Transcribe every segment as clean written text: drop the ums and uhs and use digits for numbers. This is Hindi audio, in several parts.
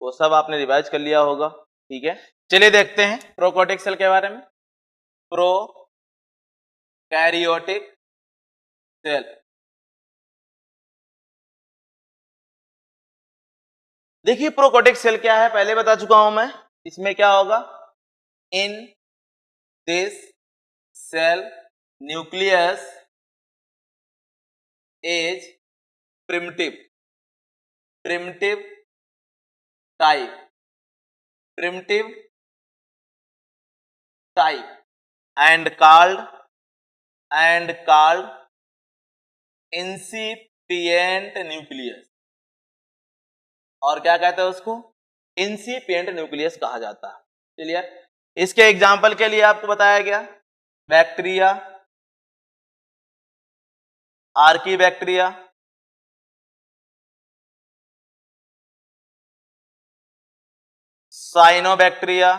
वो सब आपने रिवाइज कर लिया होगा। ठीक है, चलिए देखते हैं प्रोकैरियोटिक सेल के बारे में। प्रोकैरियोटिक सेल, देखिए प्रोकैरियोटिक सेल क्या है पहले बता चुका हूं मैं। इसमें क्या होगा, in this cell nucleus is primitive type and called incipient nucleus, और क्या कहते हैं उसको, इंसिपिएंट न्यूक्लियस कहा जाता है। क्लियर, इसके एग्जाम्पल के लिए आपको बताया गया बैक्टीरिया, आर्कीबैक्टीरिया, साइनोबैक्टीरिया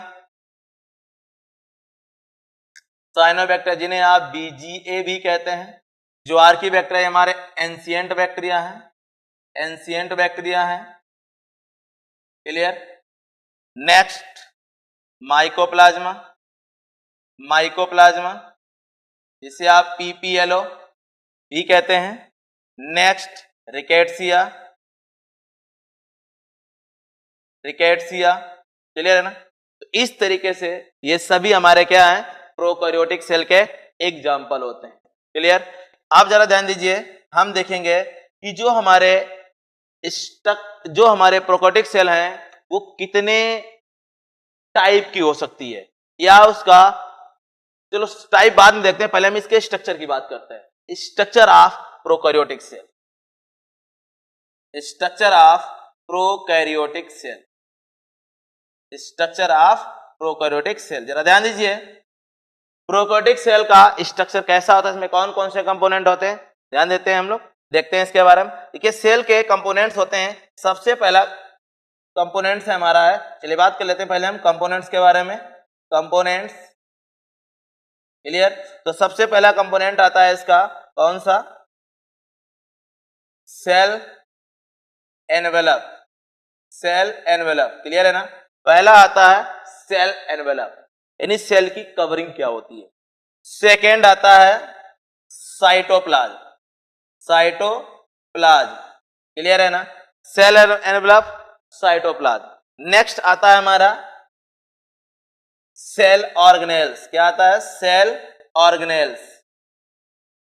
जिन्हें आप बीजीए भी कहते हैं। जो आर्कीबैक्टीरिया हमारे एंशिएंट बैक्टीरिया हैं। क्लियर, नेक्स्ट माइकोप्लाज्मा जिसे आप पीपीएलओ भी कहते हैं। नेक्स्ट रिकेट्सिया, क्लियर है ना। तो इस तरीके से ये सभी हमारे क्या है, प्रोकैरियोटिक सेल के एग्जाम्पल होते हैं। क्लियर, आप जरा ध्यान दीजिए, हम देखेंगे कि जो हमारे प्रोकैरियोटिक सेल हैं वो कितने टाइप की हो सकती है, या उसका, चलो टाइप बाद में देखते हैं, पहले हम इसके स्ट्रक्चर की बात करते हैं। स्ट्रक्चर ऑफ प्रोकैरियोटिक सेल, जरा ध्यान दीजिए प्रोकैरियोटिक सेल का स्ट्रक्चर कैसा होता है, इसमें कौन कौन से कंपोनेंट होते हैं, ध्यान देते हैं हम लोग, देखते हैं इसके बारे में। देखिए सेल के कंपोनेंट्स होते हैं, सबसे पहला कंपोनेंट्स है हमारा है, चलिए बात कर लेते हैं पहले हम कंपोनेंट्स के बारे में। कंपोनेंट्स, क्लियर, तो सबसे पहला कंपोनेंट आता है इसका कौन सा, सेल एनवेलप, क्लियर है ना। पहला आता है सेल एनवेलप, यानी सेल की कवरिंग क्या होती है। सेकेंड आता है साइटोप्लाज्म, क्लियर है ना, सेल एनवेलप, साइटोप्लाज्म। नेक्स्ट आता है हमारा सेल ऑर्गेनेल्स, क्या आता है, सेल ऑर्गेनेल्स।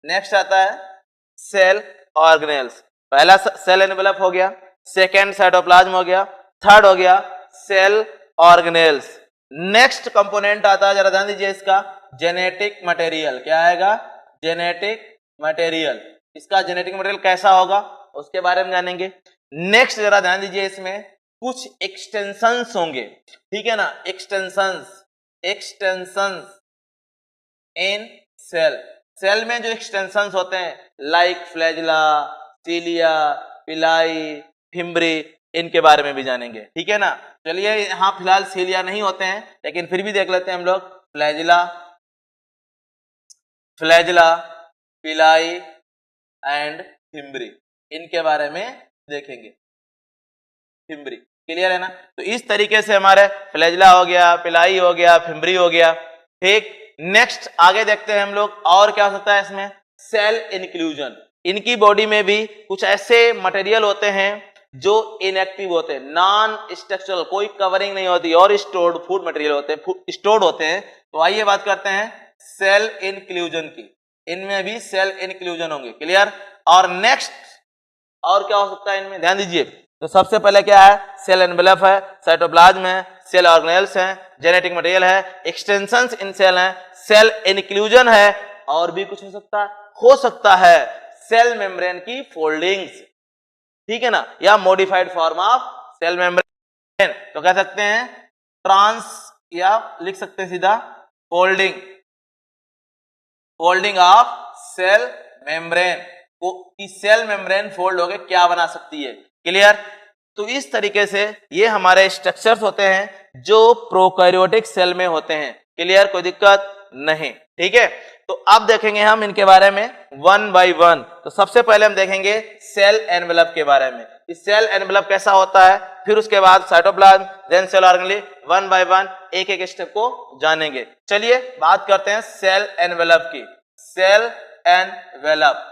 नेक्स्ट आता है सेल ऑर्गेनेल्स, पहला सेल एनवेलप हो गया, सेकेंड साइटोप्लाज्म हो गया, थर्ड हो गया सेल ऑर्गेनेल्स। नेक्स्ट कंपोनेंट आता है, जरा ध्यान दीजिए इसका, जेनेटिक मटेरियल, क्या आएगा, जेनेटिक मटेरियल। इसका जेनेटिक मटेरियल कैसा होगा उसके बारे में जानेंगे। नेक्स्ट जरा ध्यान दीजिए, इसमें कुछ एक्सटेंशंस होंगे, ठीक है ना, एक्सटेंशंस इन सेल में जो एक्सटेंशंस होते हैं लाइक फ्लैजिला, सीलिया, पिलाई, फिम्ब्री, इनके बारे में भी जानेंगे, ठीक है ना। चलिए यहाँ फिलहाल सीलिया नहीं होते हैं, लेकिन फिर भी देख लेते हैं हम लोग, फ्लैजिला, पिलाई एंड फिम्ब्री, इनके बारे में देखेंगे। फिम्ब्री, क्लियर है ना। तो इस तरीके से हमारे फ्लैजिला हो गया, पिलाई हो गया, फिम्ब्री हो गया, ठीक। नेक्स्ट आगे देखते हैं हम लोग, और क्या हो सकता है इसमें, सेल इंक्लूजन। इनकी बॉडी में भी कुछ ऐसे मटेरियल होते हैं जो इनएक्टिव होते हैं, नॉन स्ट्रक्चरल, कोई कवरिंग नहीं होती, और स्टोर्ड फूड मटेरियल होते हैं, स्टोर्ड होते हैं। तो आइए बात करते हैं सेल इंक्लूजन की, इनमें भी सेल इंक्लूजन होंगे, क्लियर। और नेक्स्ट और क्या हो सकता है इनमें, ध्यान दीजिए, तो सबसे पहले क्या है, सेल एनवेलप है, साइटोप्लाज्म है, सेल ऑर्गेनेल्स है, जेनेटिक मटेरियल है, एक्सटेंशंस इन सेल है, सेल इंक्लूजन है, और भी कुछ हो सकता है सेल मेम्ब्रेन की फोल्डिंग्स, ठीक है ना, या modified form of cell membrane. तो कह सकते हैं ट्रांस, या लिख सकते हैं सीधा फोल्डिंग ऑफ सेल मेम्ब्रेन, कि सेल मेम्ब्रेन फोल्ड होके क्या बना सकती है, क्लियर। तो इस तरीके से ये हमारे स्ट्रक्चर्स होते हैं जो प्रोकैरियोटिक सेल में होते हैं, क्लियर, कोई दिक्कत नहीं, ठीक है। तो अब देखेंगे हम इनके बारे में वन बाय वन। तो सबसे पहले हम देखेंगे सेल एनवेलप के बारे में। कि सेल एनवेलप कैसा होता है, फिर उसके बाद cytoplasm, then cell organelle, one by one एक एक स्टेप को जानेंगे। चलिए बात करते हैं सेल एनवेलप की। सेल एनवेलप,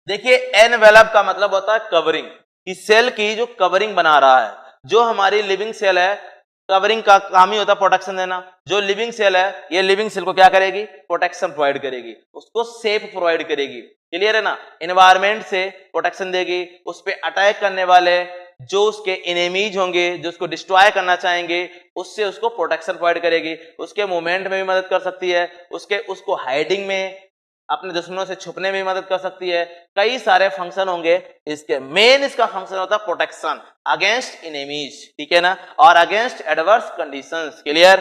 देखिए एनवेलप का मतलब होता है कवरिंग, कि सेल की जो कवरिंग बना रहा है। जो हमारी लिविंग सेल है, कवरिंग का काम ही होता है प्रोटेक्शन देना। जो लिविंग सेल है, ये लिविंग सेल को क्या करेगी, प्रोटेक्शन प्रोवाइड करेगी, उसको सेफ प्रोवाइड करेगी। क्लियर है ना, एनवायरमेंट से प्रोटेक्शन देगी, उस पर अटैक करने वाले जो उसके एनिमीज होंगे, जो उसको डिस्ट्रॉय करना चाहेंगे, उससे उसको प्रोटेक्शन प्रोवाइड करेगी। उसके मूवमेंट में भी मदद कर सकती है, उसको हाइडिंग में, अपने दुश्मनों से छुपने में मदद कर सकती है। कई सारे फंक्शन होंगे इसके। मेन इसका फंक्शन होता है प्रोटेक्शन अगेंस्ट एनिमीज, ठीक है ना, और अगेंस्ट एडवर्स कंडीशंस। क्लियर।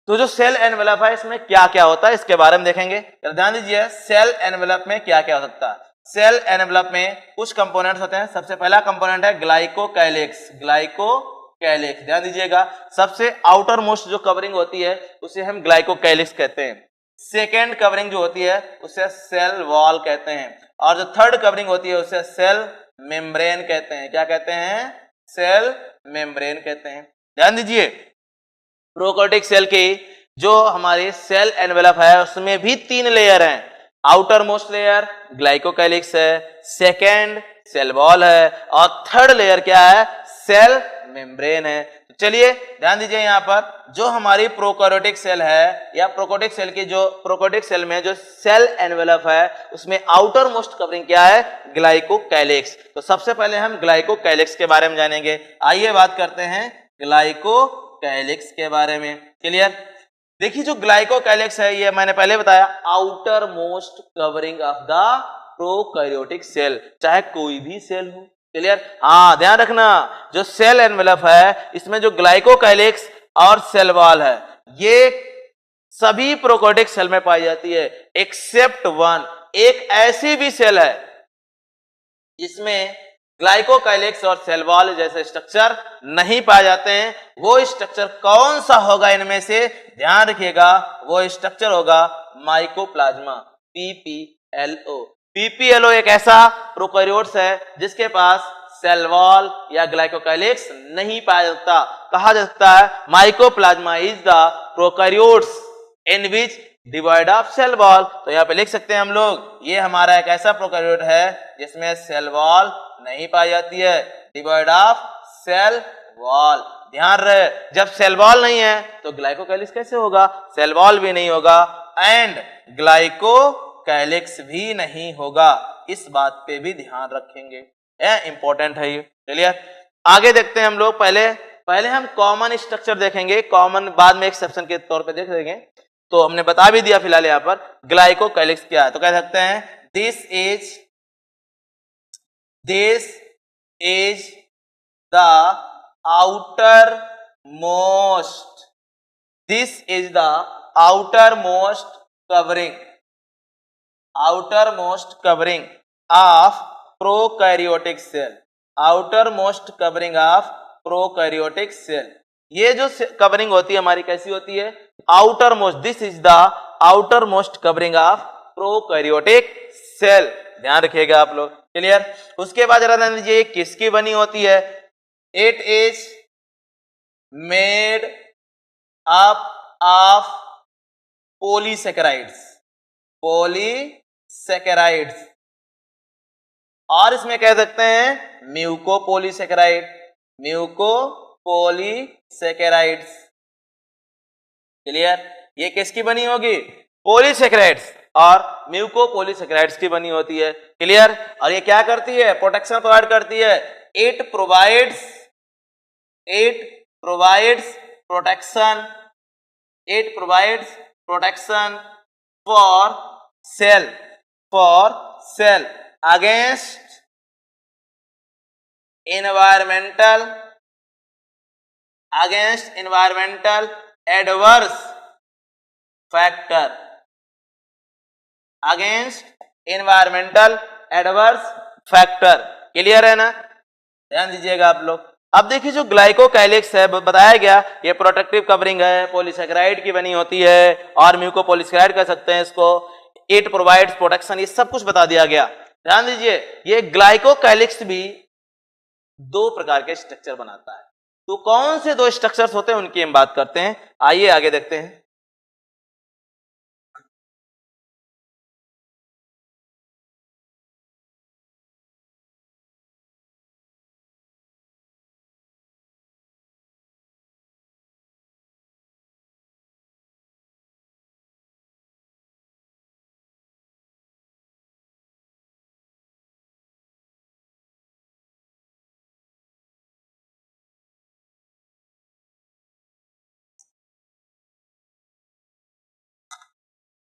तो जो सेल एनवेलप है, इसमें क्या क्या होता है इसके बारे में देखेंगे। तो ध्यान दीजिए सेल एनवेलप में क्या क्या हो सकता है। सेल एनवेलप में कुछ कंपोनेंट्स होते हैं। सबसे पहला कंपोनेंट है ग्लाइकोकैलिक्स। ग्लाइकोकैलिक्स, ध्यान दीजिएगा, सबसे आउटर मोस्ट जो कवरिंग होती है उसे हम ग्लाइकोकैलिक्स कहते हैं। सेकेंड कवरिंग जो होती है उसे सेल वॉल कहते हैं, और जो थर्ड कवरिंग होती है उसे सेल मेम्ब्रेन कहते हैं। क्या कहते हैं, सेल मेम्ब्रेन कहते हैं। ध्यान दीजिए प्रोकैरियोटिक सेल की जो हमारी सेल एनवेलप है उसमें भी 3 लेयर हैं। आउटर मोस्ट लेयर ग्लाइकोकैलिक्स है, सेकेंड सेल वॉल है, और थर्ड लेयर क्या है, सेल मेम्ब्रेन है। तो चलिए ध्यान दीजिए यहाँ पर जो हमारी प्रोकैरियोटिक सेल है, या प्रोकैरियोटिक सेल की जो प्रोकैरियोटिक सेल में जो सेल एनवेलप है उसमें आउटर मोस्ट कवरिंग क्या है, ग्लाइकोकैलिक्स। तो सबसे पहले हम ग्लाइकोकैलिक्स के बारे में जानेंगे। आइए बात करते हैं ग्लाइकोकैलिक्स के बारे में। क्लियर। देखिए जो ग्लाइकोकैलिक्स है, ये मैंने पहले बताया outer most covering of the prokaryotic cell, चाहे कोई भी सेल हो। क्लियर। हाँ ध्यान रखना, जो सेल एनवेलप है इसमें जो ग्लाइकोकैलिक्स और सेल वॉल है ये सभी प्रोकैरियोटिक सेल में पाई जाती है, एक्सेप्ट वन। एक ऐसी भी सेल है जिसमें ग्लाइकोकैलिक्स और सेल वॉल जैसे स्ट्रक्चर नहीं पाए जाते हैं। वो स्ट्रक्चर कौन सा होगा इनमें से, ध्यान रखिएगा, वो स्ट्रक्चर होगा माइकोप्लाज्मा, पीपीएलओ। पीपीएलओ एक ऐसा प्रोकैरियोट्स है जिसके पास सेल वॉल या ग्लाइकोकैलिक्स नहीं पाया जाता। कहा जा सकता है mycoplasma is the prokaryotes in which devoid of cell wall. तो यहाँ पे लिख सकते हैं हम लोग, ये हमारा एक ऐसा प्रोकैरियोट है जिसमें सेल वॉल नहीं पाई जाती है, डिवाइड ऑफ सेल वॉल। ध्यान रहे, जब सेल वॉल नहीं है तो ग्लाइकोकैलिक्स कैसे होगा, सेल वॉल भी नहीं होगा एंड ग्लाइकोकैलिक्स भी नहीं होगा। इस बात पे भी ध्यान रखेंगे, इंपॉर्टेंट है ये। चलिए आगे देखते हैं हम लोग। पहले हम कॉमन स्ट्रक्चर देखेंगे, कॉमन बाद में एक्सेप्शन के तौर पे देख लेंगे। तो हमने बता भी दिया फिलहाल यहाँ पर ग्लाइकोकैलिक्स क्या है। तो कह सकते हैं this is the outer most covering of prokaryotic cell. Outermost covering of prokaryotic cell, ये जो कवरिंग होती है हमारी कैसी होती है, outer most. This is the outer most covering of prokaryotic cell. ध्यान रखिएगा आप लोग। क्लियर। उसके बाद जरा ध्यान दीजिए किसकी बनी होती है, it is made up of polysaccharides. और इसमें कह सकते हैं म्यूकोपॉलीसैकेराइड्स। क्लियर। ये किसकी बनी होगी, पॉलीसैकेराइड्स और म्यूकोपॉलीसैकेराइड्स की बनी होती है। क्लियर। और ये क्या करती है, प्रोटेक्शन प्रोवाइड करती है। It provides protection for sale against environmental adverse factor, clear है ना। ध्यान दीजिएगा आप लोग। अब देखिए जो ग्लाइकोकैलिक्स है बताया गया, ये प्रोटेक्टिव कवरिंग है, पॉलीसैकेराइड की बनी होती है और म्यूकोपॉलीसैकेराइड कह सकते हैं इसको। इट प्रोवाइड्स प्रोटेक्शन, ये सब कुछ बता दिया गया। ध्यान दीजिए ये ग्लाइकोकैलिक्स भी दो प्रकार के स्ट्रक्चर बनाता है। तो कौन से दो स्ट्रक्चर्स होते हैं उनकी हम बात करते हैं, आइए आगे देखते हैं।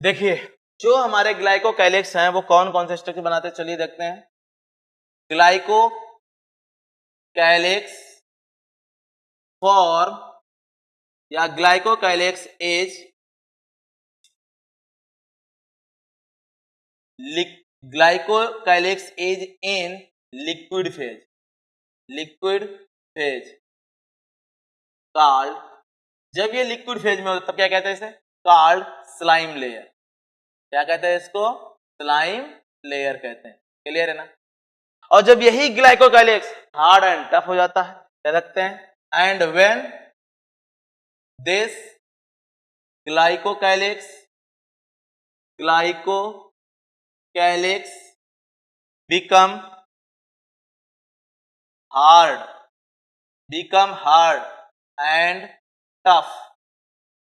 देखिए जो हमारे ग्लाइकोकैलिक्स हैं वो कौन कौन से स्ट्रक्चर बनाते हैं, चलिए देखते हैं। ग्लाइकोकैलिक्स फॉर्म या glycocalyx is glycocalyx is in liquid phase, liquid phase called, जब ये लिक्विड फेज में होता है तब क्या कहते हैं इसे, कॉल्ड स्लाइम लेयर। क्या कहते हैं इसको, स्लाइम लेयर कहते हैं। क्लियर है ना। और जब यही ग्लाइकोकैलिक्स हार्ड एंड टफ हो जाता है क्या रखते हैं, and when this glycocalyx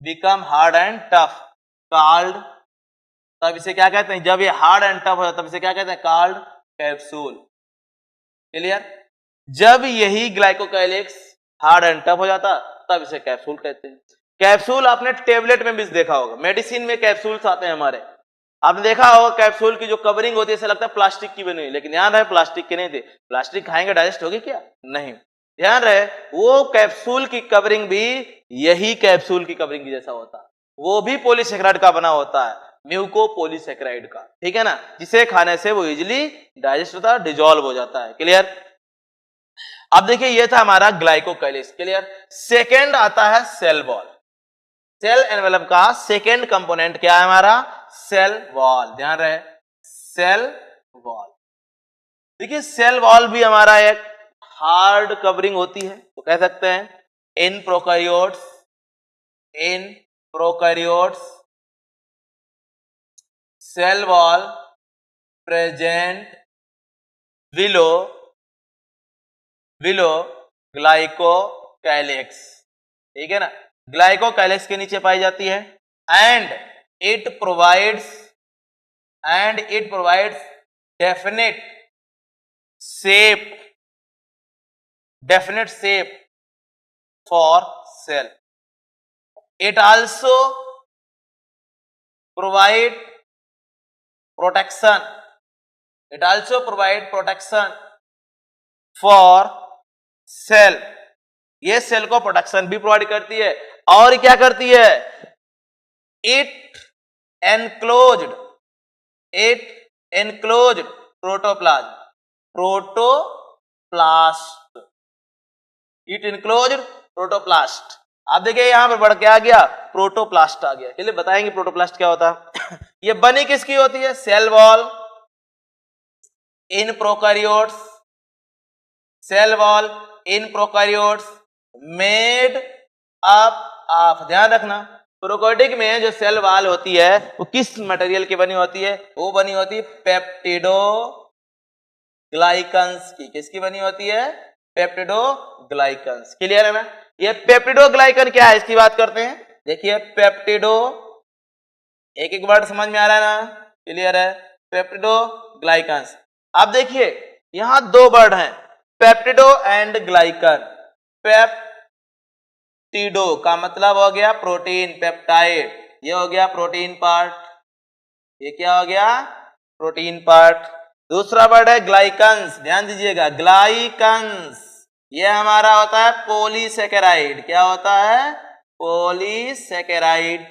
become hard and tough, called, तब इसे क्या कहते हैं, जब ये हार्ड एंड टफ हो जाता है तब इसे क्या कहते हैं, कॉल्ड कैप्सूल। क्लियर। जब यही ग्लाइकोकैलिक्स हार्ड एंड टफ हो जाता तब इसे कैप्सूल कहते हैं। कैप्सूल आपने टेबलेट में भी देखा होगा, मेडिसिन में कैप्सूल्स आते हैं हमारे, आपने देखा होगा कैप्सूल की जो कवरिंग होती है ऐसा लगता है प्लास्टिक की बनी हुई, लेकिन ध्यान रहे प्लास्टिक की नहीं थी। प्लास्टिक खाएंगे डाइजेस्ट होगी क्या, नहीं। ध्यान रहे वो कैप्सूल की कवरिंग भी यही कैप्सूल की कवरिंग की जैसा होता है, वो भी पॉलीसेकेराइड का बना होता है, म्यूकोपॉलीसेकेराइड का, ठीक है ना, जिसे खाने से वो इजिली डाइजेस्ट होता है, डिजोल्व हो जाता है। क्लियर। अब देखिए ये था हमारा ग्लाइकोकैलिक्स। क्लियर। सेकेंड आता है सेल वॉल। सेल एनवेलप का सेकेंड कंपोनेंट क्या है हमारा, सेल वॉल। ध्यान रहे सेल वॉल। देखिए सेल वॉल भी हमारा एक हार्ड कवरिंग होती है, तो कह सकते हैं in prokaryotes cell wall present below glycocalyx, ठीक है ना, ग्लाइकोकैलिक्स के नीचे पाई जाती है, and it provides definite shape for cell. It also provide protection for cell. ये सेल को प्रोटेक्शन भी प्रोवाइड करती है, और क्या करती है, इट एनक्लोज्ड प्रोटोप्लास्ट। आप देखिए यहां पर बढ़ के आ गया प्रोटोप्लास्ट आ गया। चलिए बताएंगे प्रोटोप्लास्ट क्या होता है। ये बनी किसकी होती है, cell wall in prokaryotes made up of, ध्यान रखना प्रोकैरियोटिक में जो सेल वॉल होती है वो किस मटेरियल की बनी होती है, वो बनी होती है पेप्टिडोग्लाइकन्स की। किसकी बनी होती है, पेप्टिडोग्लाइकन्स। क्लियर है ना। ये पेप्टिडोग्लाइकन क्या है इसकी बात करते हैं। देखिए पेप्टिडो, एक एक वर्ड समझ में आ रहा है ना, क्लियर है, पेप्टिडोग्लाइकन्स। आप देखिए यहां दो वर्ड हैं, पेप्टिडो एंड ग्लाइकन। पेप्टिडो का मतलब हो गया प्रोटीन, पेप्टाइड, ये हो गया प्रोटीन पार्ट, ये क्या हो गया, प्रोटीन पार्ट। दूसरा वर्ड है ग्लाइकन्स, ध्यान दीजिएगा, ग्लाइकन्स ये हमारा होता है पॉलीसेकेराइड। क्या होता है, पॉलीसेकेराइड,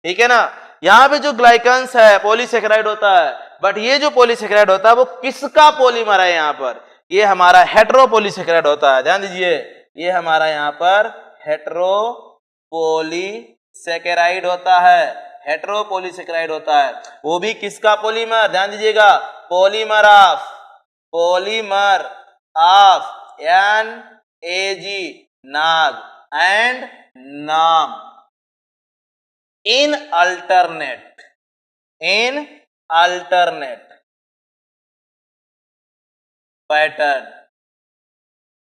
ठीक है ना। यहां पे जो ग्लाइकन्स है पॉलीसेकेराइड होता है, बट ये जो पॉलीसेकेराइड होता है वो किसका पॉलीमर है, यहां पर ये हमारा हेटेरोपॉलीसेकेराइड होता है। ध्यान दीजिए ये हमारा यहां पर हेटेरोपॉलीसेकेराइड होता है, हेटेरोपॉलीसेकेराइड होता है। वो भी किसका पॉलीमर, ध्यान दीजिएगा, polymer of N-A-G, Nag, and नाम, in alternate पैटर्न।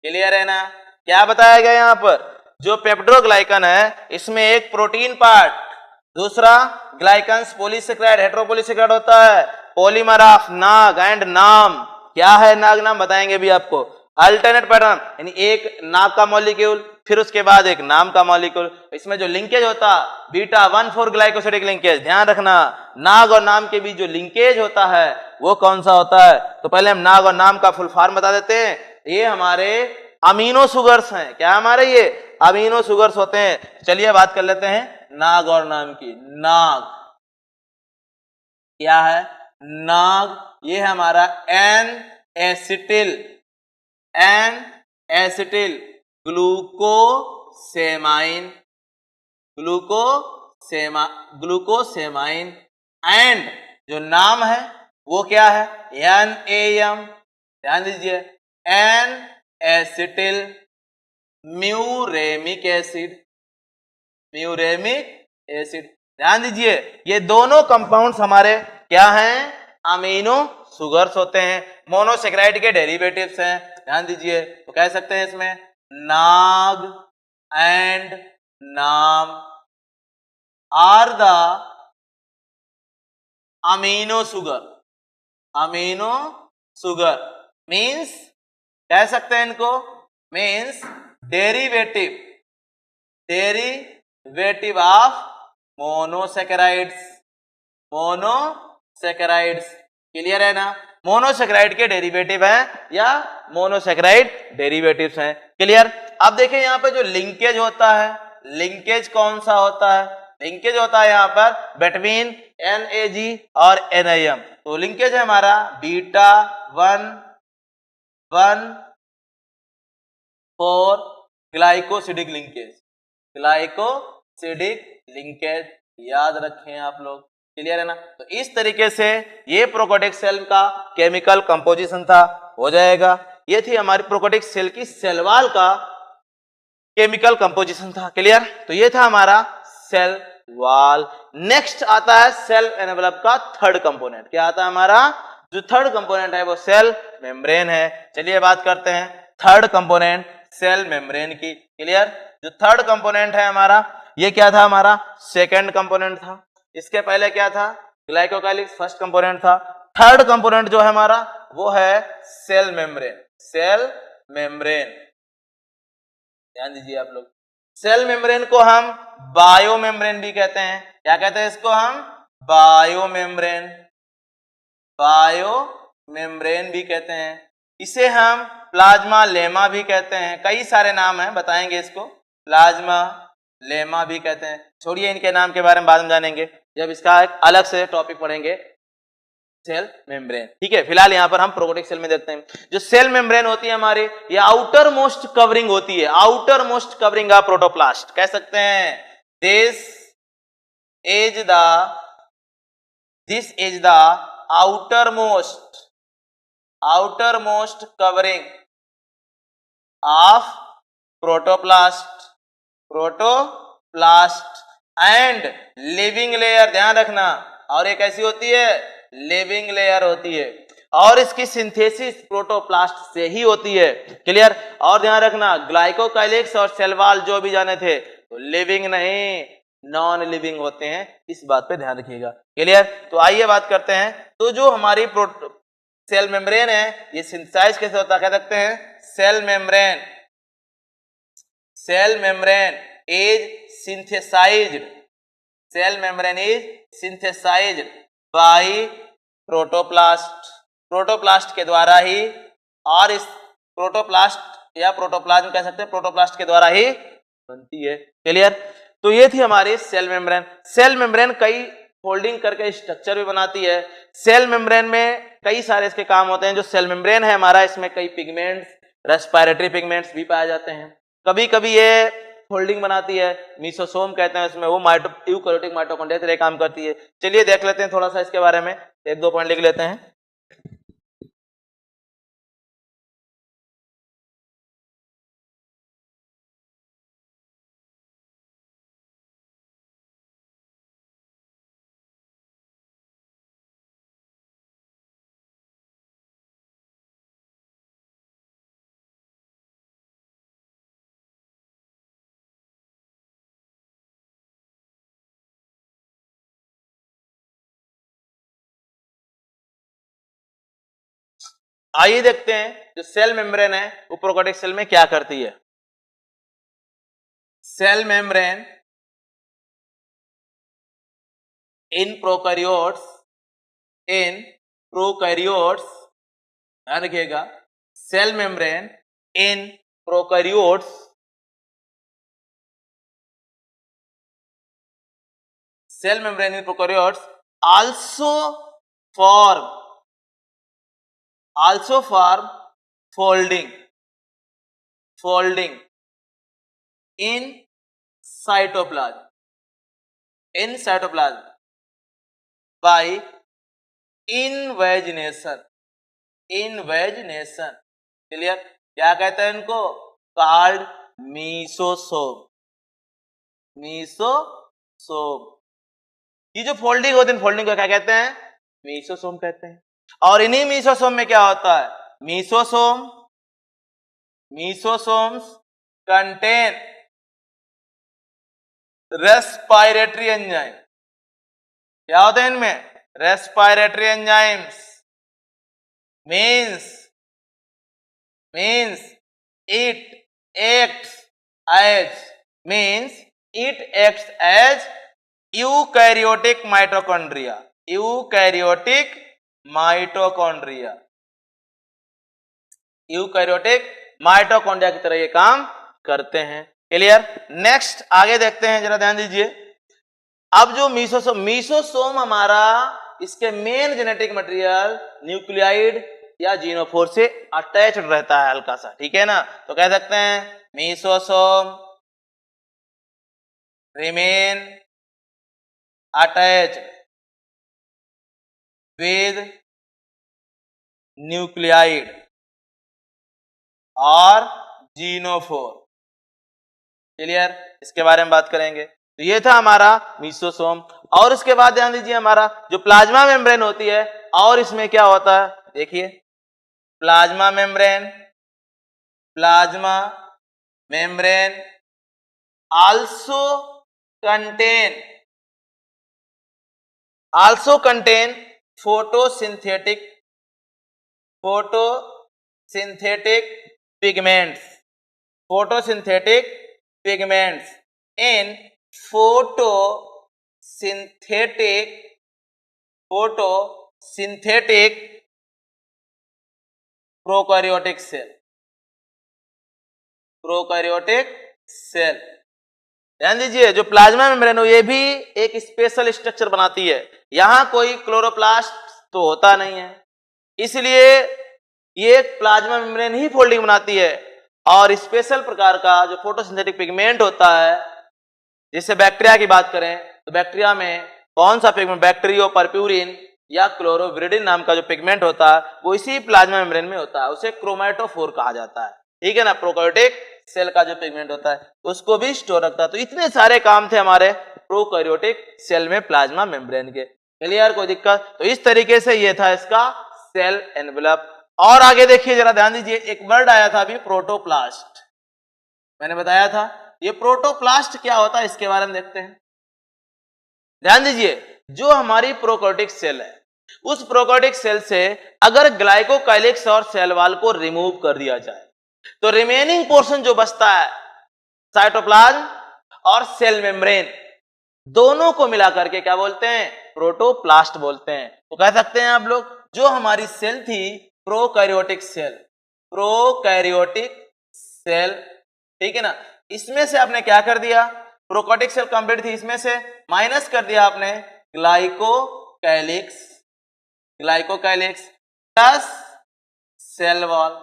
क्लियर है ना? क्या बताया गया यहां पर? जो पेप्टोग्लाइकन है इसमें एक प्रोटीन पार्ट, दूसरा ग्लाइकन्स पॉलीसेकेराइड हेटेरोपॉलीसेकेराइड होता है, पॉलीमर ऑफ नाग एंड नाम। क्या है नाग नाम बताएंगे भी आपको। अल्टरनेट पैटर्न यानी एक नाग का मॉलिक्यूल फिर उसके बाद एक नाम का मॉलिक्यूल। इसमें जो लिंकेज होता बीटा 1,4 ग्लाइकोसिडिक लिंकेज, ध्यान रखना नाग और नाम के बीच जो लिंकेज होता है वो कौन सा होता है? तो पहले हम नाग और नाम का फुल फॉर्म बता देते हैं। ये हमारे अमीनो सुगर्स हैं। क्या हमारे ये अमीनो सुगर्स होते हैं। चलिए बात कर लेते हैं नाग और नाम की। नाग क्या है? नाग ये है हमारा एन एसिटिल ग्लूकोसेमाइन एंड जो नाम है वो क्या है? NAM। ध्यान दीजिए एन एसिटिल म्यूरेमिक एसिड। ध्यान दीजिए ये दोनों कंपाउंड्स हमारे क्या हैं? अमीनो सुगर्स होते हैं, मोनोसेकेराइड के डेरिवेटिव्स हैं। ध्यान दीजिए तो कह सकते हैं इसमें NAG and NAM are the amino sugar means कह सकते हैं इनको means derivative of monosaccharides. Clear है ना? मोनोसेकेराइड के डेरिवेटिव हैं या मोनोसेकेराइड डेरिवेटिव्स हैं। क्लियर? अब देखिए यहां पे जो लिंकेज होता है, लिंकेज कौन सा होता है? लिंकेज होता है यहां पर बिटवीन NAG और NAM। तो लिंकेज है हमारा बीटा 1,1,4 ग्लाइकोसिडिक लिंकेज याद रखें आप लोग। क्लियर है ना? तो इस तरीके से ये प्रोकैरियोटिक सेल का केमिकल कंपोजिशन था, हो जाएगा। ये थी हमारी प्रोकैरियोटिक सेल की सेल वॉल का केमिकल कंपोजिशन था। क्लियर? तो ये था हमारा सेल वॉल। नेक्स्ट आता है सेल एनवेलप का थर्ड कंपोनेंट। क्या आता है हमारा? जो थर्ड कंपोनेंट है वो सेल मेम्ब्रेन है। चलिए बात करते हैं थर्ड कंपोनेंट सेल मेम्ब्रेन की। क्लियर? जो थर्ड कंपोनेंट है हमारा ये क्या था? हमारा सेकंड कंपोनेंट था। इसके पहले क्या था? ग्लाइकोकाइलिक्स फर्स्ट कंपोनेंट था। थर्ड कंपोनेंट जो है हमारा वो है सेल मेम्ब्रेन। ध्यान दीजिए आप लोग, सेल मेम्ब्रेन को हम बायो मेम्ब्रेन भी कहते हैं। क्या कहते हैं इसको? हम बायो मेम्ब्रेन भी कहते हैं। इसे हम प्लाज्मा लेमा भी कहते हैं। कई सारे नाम हैं, बताएंगे इसको। प्लाज्मा लेमा भी कहते हैं। छोड़िए इनके नाम के बारे में बाद में जानेंगे जब इसका एक अलग से टॉपिक पढ़ेंगे सेल मेम्ब्रेन। ठीक है, फिलहाल यहां पर हम प्रोकैरियोटिक सेल में देखते हैं। जो सेल मेम्ब्रेन होती है हमारी ये आउटर मोस्ट कवरिंग होती है, outer most covering of protoplast कह सकते हैं। This is the outermost covering of protoplast and living layer. ध्यान रखना, और एक ऐसी होती है लिविंग लेयर होती है, और इसकी सिंथेसिस प्रोटोप्लास्ट से ही होती है। क्लियर? और ध्यान रखना ग्लाइकोकाइलिक्स और सेल वॉल जो भी जाने थे तो लिविंग नहीं नॉन लिविंग होते हैं, इस बात पे ध्यान रखिएगा। क्लियर? तो आइए बात करते हैं। तो जो हमारी सेल मेम्ब्रेन है ये सिंथेसाइज कैसे होता है? कह सकते हैं cell membrane is synthesised by protoplast के द्वारा ही, और इस प्रोटोप्लास्ट या प्रोटोप्लाज्म कह सकते हैं प्रोटोप्लास्ट के द्वारा ही बनती है। क्लियर? तो ये थी हमारी सेल मेम्ब्रेन। सेल मेम्ब्रेन कई फोल्डिंग करके स्ट्रक्चर भी बनाती है। सेल मेम्ब्रेन में कई सारे इसके काम होते हैं। जो सेल मेम्ब्रेन है हमारा इसमें कई पिगमेंट्स, रेस्पिरेटरी पिगमेंट्स भी पाए जाते हैं। कभी कभी ये फोल्डिंग बनाती है, मीसोसोम कहते हैं इसमें, वो यूकैरियोटिक माइटोकॉन्ड्रिया की तरह काम करती है। चलिए देख लेते हैं थोड़ा सा इसके बारे में, एक दो पॉइंट लिख लेते हैं। आइए देखते हैं जो सेल मेम्ब्रेन है वो प्रोकैरियोटिक सेल में क्या करती है। सेल मेम्ब्रेन इन प्रोकैरियोट्स ध्यान रखिएगा, cell membrane in prokaryotes cell membrane in prokaryotes also form folding in cytoplasm by invagination। Clear? क्या कहते हैं इनको? Called mesosome. ये जो फोल्डिंग होती है, फोल्डिंग को क्या कहते हैं? मीसोसोम कहते हैं। और इन्हीं मीसोसोम में क्या होता है? Mesosomes contain respiratory enzyme. क्या होते हैं इनमें? Respiratory enzymes. Means it acts as eukaryotic mitochondria की तरह ये काम करते हैं। क्लियर? नेक्स्ट आगे देखते हैं, जरा ध्यान दीजिए। अब जो मीसोसोम हमारा, इसके मेन जेनेटिक मटेरियल न्यूक्लियाइड या जीनोफोर से अटैच्ड रहता है हल्का सा, ठीक है ना? तो कह सकते हैं mesosome remain attached with nuclide और जीनोफोर। क्लियर? इसके बारे में बात करेंगे। तो ये था हमारा मीसोसोम। और इसके बाद ध्यान दीजिए, हमारा जो प्लाज्मा मेम्ब्रेन होती है, और इसमें क्या होता है देखिए। Plasma membrane also contain photosynthetic pigments in photosynthetic prokaryotic cell. ध्यान दीजिए, जो प्लाज्मा मेम्ब्रेन हो ये भी एक स्पेशल स्ट्रक्चर बनाती है। यहां कोई क्लोरोप्लास्ट तो होता नहीं है, इसलिए ये प्लाज्मा मेम्ब्रेन ही फोल्डिंग बनाती है। और स्पेशल प्रकार का जो फोटोसिंथेटिक पिगमेंट होता है, जैसे बैक्टीरिया की बात करें तो बैक्टीरिया में कौन सा पिगमेंट, बैक्टीरियो परप्यूरिन या क्लोरोविरिडिन नाम का जो पिगमेंट होता है वो इसी प्लाज्मा मेम्ब्रेन में होता है, उसे क्रोमैटोफोर कहा जाता है, ठीक है ना? प्रोकैरियोटिक सेल का जो पिगमेंट होता है उसको भी स्टोर रखता है। तो इतने सारे काम थे हमारे प्रोकैरियोटिक सेल में प्लाज्मा मेम्ब्रेन के। क्लियर? कोई दिक्कत? तो इस तरीके से ये था इसका सेल एनवेलप। और आगे देखिए, जरा ध्यान दीजिए, एक वर्ड आया था अभी, प्रोटोप्लास्ट। मैंने बताया था ये प्रोटोप्लास्ट क्या होता है, इसके बारे में देखते हैं। ध्यान दीजिए, जो हमारी प्रोकैरियोटिक सेल है, उस प्रोकैरियोटिक सेल से अगर ग्लाइकोकाइलिक्स और सेल वॉल को रिमूव कर दिया जाए तो रिमेनिंग पोर्शन जो बचता है, साइटोप्लाज्म और सेल मेम्ब्रेन, दोनों को मिलाकर के क्या बोलते हैं? प्रोटोप्लास्ट बोलते हैं। तो कह सकते हैं आप लोग, जो हमारी सेल थी प्रोकैरियोटिक सेल, ठीक है ना, इसमें से आपने क्या कर दिया? प्रोकैरियोटिक सेल कंप्लीट थी, इसमें से माइनस कर दिया आपने ग्लाइकोकाइलिक्स प्लस सेल वॉल।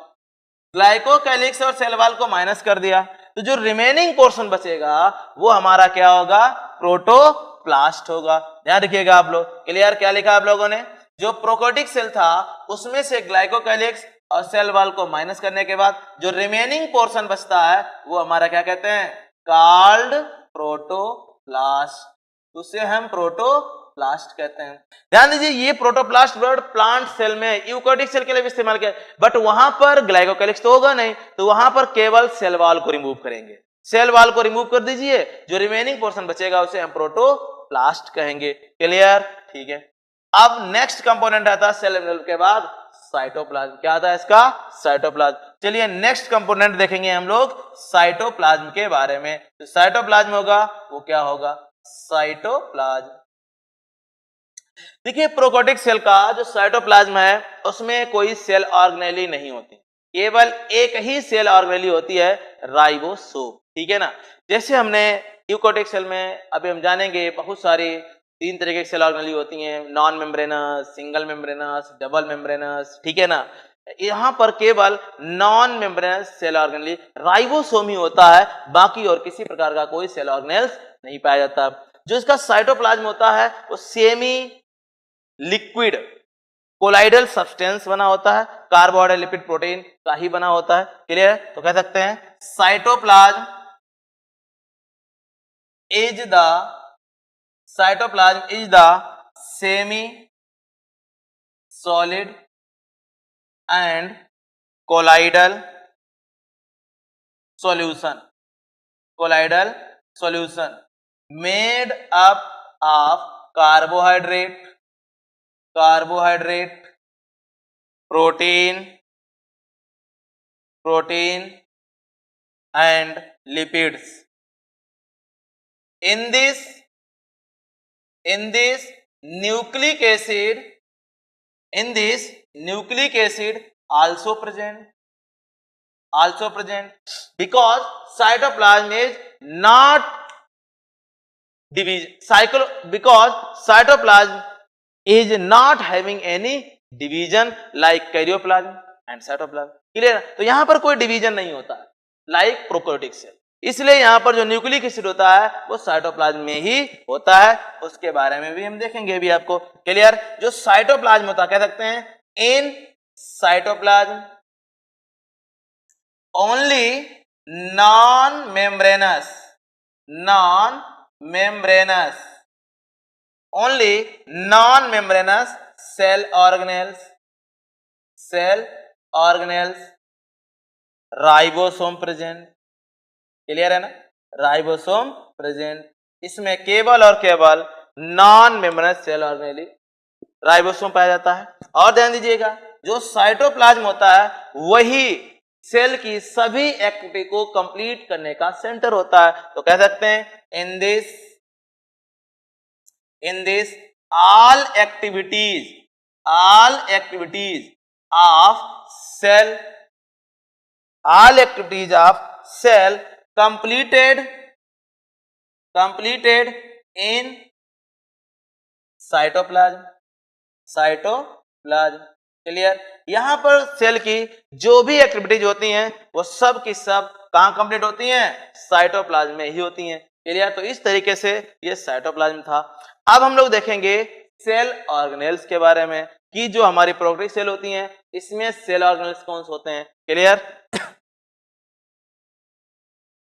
ग्लाइकोकाइलिक्स और सेल वॉल को माइनस कर दिया तो जो रिमेनिंग पोर्शन बचेगा वो हमारा क्या होगा? प्रोटोप्लास्ट होगा। ध्यान रखिएगा आप लोग। क्लियर? क्या लिखा आप लोगों ने? जो प्रोकैरियोटिक सेल था उसमें से ग्लाइकोकाइलिक्स और सेल वॉल को माइनस करने के बाद जो रिमेनिंग पोर्शन बचता है वो हमारा क्या कहते हैं? Called protoplast. उसे हम प्रोटोप्लास्ट कहते हैं। ध्यान दीजिए, ये प्रोटोप्लास्ट वर्ड प्लांट सेल में, यूकैरियोटिक सेल के लिए भी इस्तेमाल किया, बट वहां पर ग्लाइकोकाइलिक्स तो होगा नहीं, तो वहां पर केवल सेल वॉल को रिमूव करेंगे। सेल वॉल को रिमूव कर दीजिए, जो रिमेनिंग पोर्शन बचेगा उसे हम प्रोटोप्लास्ट कहेंगे। क्लियर? ठीक है। अब नेक्स्ट कंपोनेंट आता है सेल एनवेलप के बाद साइटोप्लाज्म। क्या आता है इसका? साइटोप्लाज्म। चलिए नेक्स्ट कंपोनेंट देखेंगे हम लोग साइटोप्लाज्म के बारे में। तो साइटोप्लाज्म होगा वो क्या होगा? साइटोप्लाज्म। देखिए प्रोकैरियोटिक सेल का जो साइटोप्लाज्म है उसमें कोई सेल ऑर्गेनेली नहीं होती, केवल एक ही सेल ऑर्गेनेली होती है, राइबोसोम। ठीक है ना। जैसे हमने यूकोटिक सेल में अभी हम जानेंगे बहुत सारी 3 तरह की सेल ऑर्गेनेली होती हैं, non membranous, single membranous, double membranous. ठीक है ना। यहाँ पर केवल non membranous cell organelle ribosome ही होता है, बाकी और किसी प्रकार का कोई सेल ऑर्गेनेल्स नहीं पाया जाता। जो इसका साइटोप्लाज्म होता है वो सेमी लिक्विड कोलाइडल सब्सटेंस बना होता है, कार्बोहाइड्रेट लिपिड प्रोटीन का ही बना होता है। क्लियर है? तो कह सकते हैं cytoplasm is the semi solid and colloidal solution made up of carbohydrate, protein and lipids. In this nucleic acid also present because cytoplasm is not because cytoplasm is not having any division like karyoplasm and cytoplasm. Clear? तो यहां पर कोई डिवीजन नहीं होता है लाइक प्रोकैरियोटिक सेल, इसलिए यहां पर जो न्यूक्लिक एसिड होता है वो साइटोप्लाज्म में ही होता है। उसके बारे में भी हम देखेंगे अभी आपको। क्लियर? जो साइटोप्लाज्म होता है कह सकते हैं in cytoplasm only non membranous cell organelles ribosome present. Clear है ना? राइबोसोम प्रेजेंट, इसमें केवल और केवल non membranous cell organelle ribosome पाया जाता है। और ध्यान दीजिएगा जो साइटोप्लाज्म होता है वही सेल की सभी एक्टिविटी को कंप्लीट करने का सेंटर होता है। तो कह सकते हैं in this all activities of cell completed in cytoplasm. Clear? यहां पर सेल की जो भी एक्टिविटीज होती हैं वो सब की सब कहां कंप्लीट होती हैं? साइटोप्लाज्म में ही होती हैं। क्लियर? तो इस तरीके से ये साइटोप्लाज्म था। अब हम लोग देखेंगे सेल ऑर्गेनेल्स के बारे में कि जो हमारी प्रोकैरियोटिक सेल होती हैं इसमें सेल ऑर्गेनेल्स कौन से होते हैं। क्लियर?